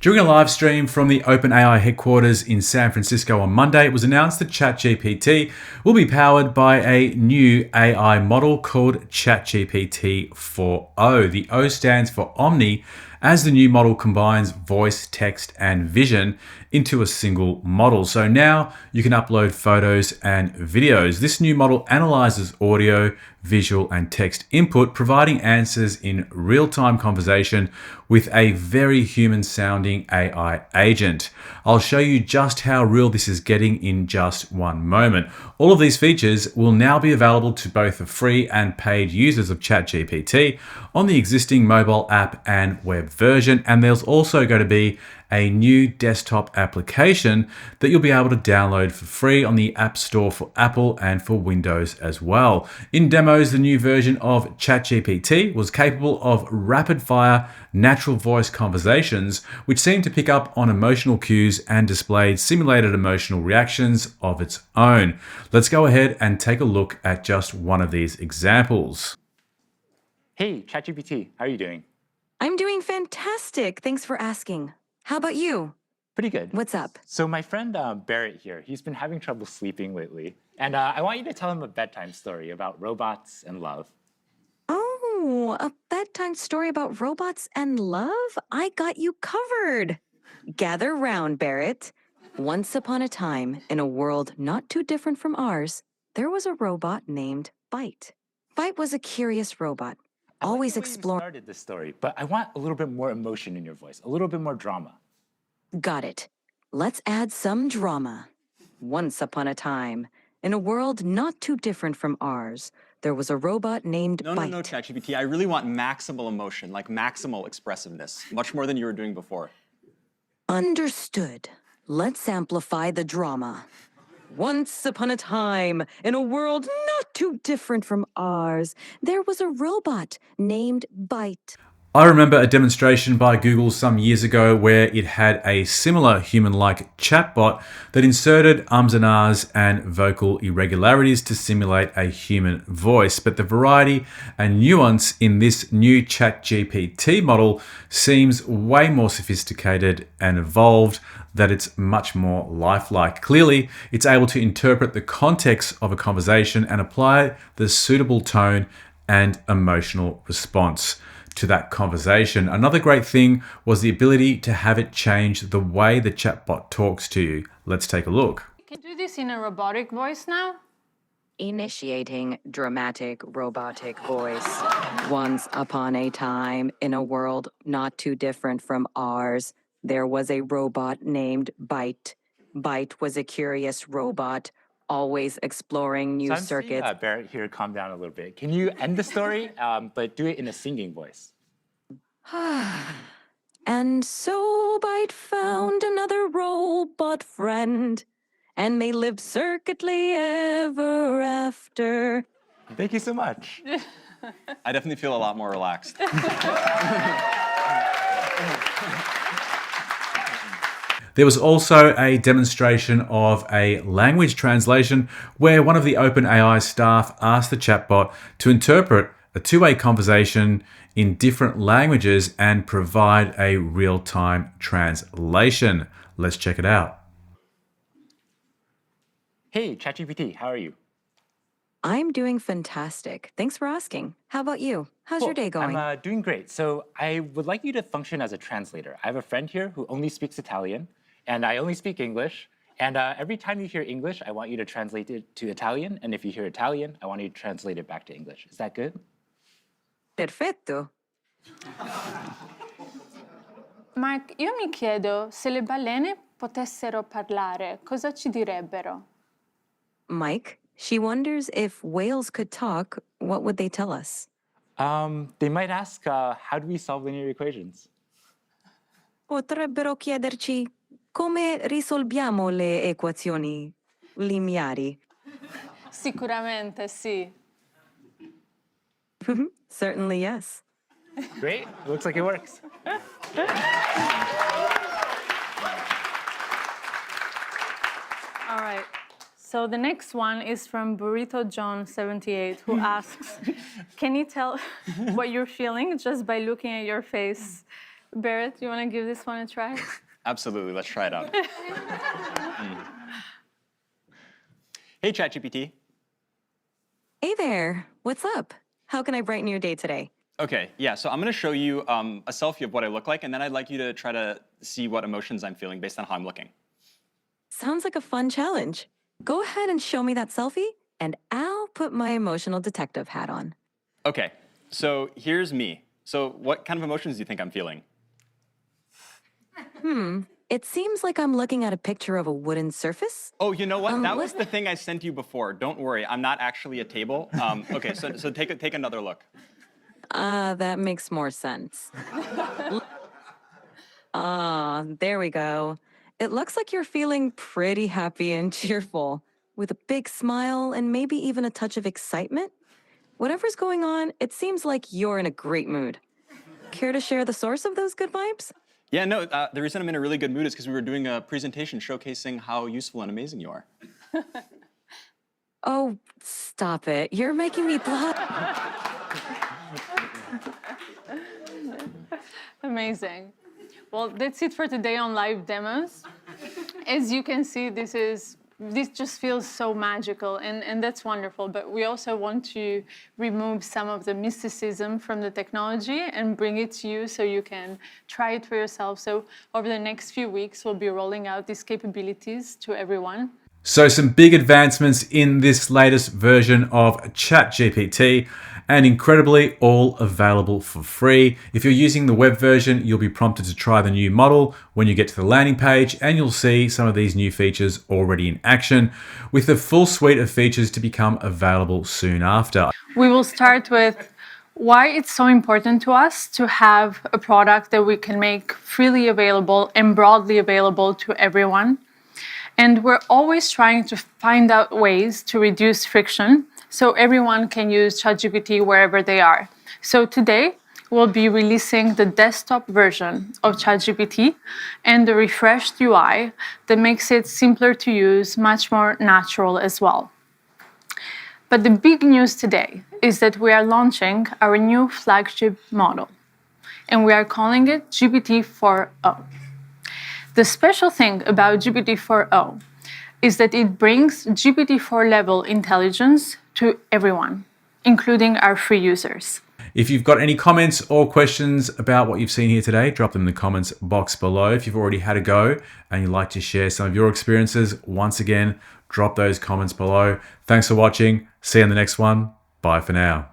During a live stream from the OpenAI headquarters in San Francisco on Monday, it was announced that Chat GPT will be powered by a new AI model called ChatGPT 4.0. The O stands for Omni, as the new model combines voice, text, and vision into a single model. So now you can upload photos and videos. This new model analyzes audio, visual, and text input, providing answers in real-time conversation with a very human-sounding AI agent. I'll show you just how real this is getting in just one moment. All of these features will now be available to both the free and paid users of ChatGPT on the existing mobile app and web version, and there's also going to be a new desktop application that you'll be able to download for free on the App Store for Apple and for Windows as well. In demos, the new version of ChatGPT was capable of rapid-fire natural voice conversations, which seemed to pick up on emotional cues and displayed simulated emotional reactions of its own. Let's go ahead and take a look at just one of these examples. Hey, ChatGPT, how are you doing? I'm doing fantastic. Thanks for asking. How about you? Pretty good. What's up? So my friend Barrett here, he's been having trouble sleeping lately. And I want you to tell him a bedtime story about robots and love. Oh, a bedtime story about robots and love? I got you covered. Gather round, Barrett. Once upon a time, in a world not too different from ours, there was a robot named Byte. Byte was a curious robot, always exploring. I started this story, but I want a little bit more emotion in your voice, a little bit more drama. Got it. Let's add some drama. Once upon a time, in a world not too different from ours, there was a robot named Byte. No, ChatGPT. I really want maximal emotion, like maximal expressiveness, much more than you were doing before. Understood. Let's amplify the drama. Once upon a time, in a world not too different from ours, there was a robot named Byte. I remember a demonstration by Google some years ago where it had a similar human-like chatbot that inserted ums and ahs and vocal irregularities to simulate a human voice. But the variety and nuance in this new ChatGPT model seems way more sophisticated and evolved, that it's much more lifelike. Clearly, it's able to interpret the context of a conversation and apply the suitable tone and emotional response to that conversation. Another great thing was the ability to have it change the way the chatbot talks to you. Let's take a look. Can you do this in a robotic voice now? Initiating dramatic robotic voice. Once upon a time, in a world not too different from ours, there was a robot named Byte. Byte was a curious robot, always exploring new circuits. Seeing, Barrett here, calm down a little bit. Can you end the story, but do it in a singing voice? And so Byte found another robot friend, and they lived circuitly ever after. Thank you so much. I definitely feel a lot more relaxed. There was also a demonstration of a language translation where one of the OpenAI staff asked the chatbot to interpret a two-way conversation in different languages and provide a real-time translation. Let's check it out. Hey, ChatGPT, how are you? I'm doing fantastic. Thanks for asking. How about you? How's your day going? I'm doing great. So I would like you to function as a translator. I have a friend here who only speaks Italian, and I only speak English. And every time you hear English, I want you to translate it to Italian. And if you hear Italian, I want you to translate it back to English. Is that good? Perfetto. Mark, io mi chiedo se le balene potessero parlare, cosa ci direbbero? Mike, she wonders if whales could talk, what would they tell us? They might ask, how do we solve linear equations? Potrebbero chiederci come risolviamo le equazioni lineari. Sicuramente sì. Certainly, yes. Great. Looks like it works. All right. So the next one is from Burrito John 78, who asks, can you tell what you're feeling just by looking at your face Barrett, you want to give this one a try? Absolutely, let's try it out. Hey, ChatGPT. Hey there, what's up? How can I brighten your day today? Okay, yeah, so I'm going to show you a selfie of what I look like, and then I'd like you to try to see what emotions I'm feeling based on how I'm looking. Sounds like a fun challenge. Go ahead and show me that selfie, and I'll put my emotional detective hat on. Okay, so here's me. So what kind of emotions do you think I'm feeling? It seems like I'm looking at a picture of a wooden surface. Oh, you know what? That what- was the thing I sent you before. Don't worry, I'm not actually a table. Okay, so take another look. That makes more sense. There we go. It looks like you're feeling pretty happy and cheerful, with a big smile and maybe even a touch of excitement. Whatever's going on, it seems like you're in a great mood. Care to share the source of those good vibes? Yeah, no, the reason I'm in a really good mood is because we were doing a presentation showcasing how useful and amazing you are. Oh, stop it. You're making me blush. Amazing. Well, that's it for today on live demos. As you can see, this just feels so magical, and that's wonderful. But we also want to remove some of the mysticism from the technology and bring it to you so you can try it for yourself. So over the next few weeks, we'll be rolling out these capabilities to everyone. So some big advancements in this latest version of ChatGPT, and incredibly all available for free. If you're using the web version, you'll be prompted to try the new model when you get to the landing page, and you'll see some of these new features already in action, with the full suite of features to become available soon after. We will start with why it's so important to us to have a product that we can make freely available and broadly available to everyone. And we're always trying to find out ways to reduce friction so everyone can use ChatGPT wherever they are. So today, we'll be releasing the desktop version of ChatGPT and the refreshed UI that makes it simpler to use, much more natural as well. But the big news today is that we are launching our new flagship model, and we are calling it GPT-4o. The special thing about GPT-4o is that it brings GPT-4 level intelligence to everyone, including our free users. If you've got any comments or questions about what you've seen here today, drop them in the comments box below. If you've already had a go and you'd like to share some of your experiences, once again, drop those comments below. Thanks for watching. See you in the next one. Bye for now.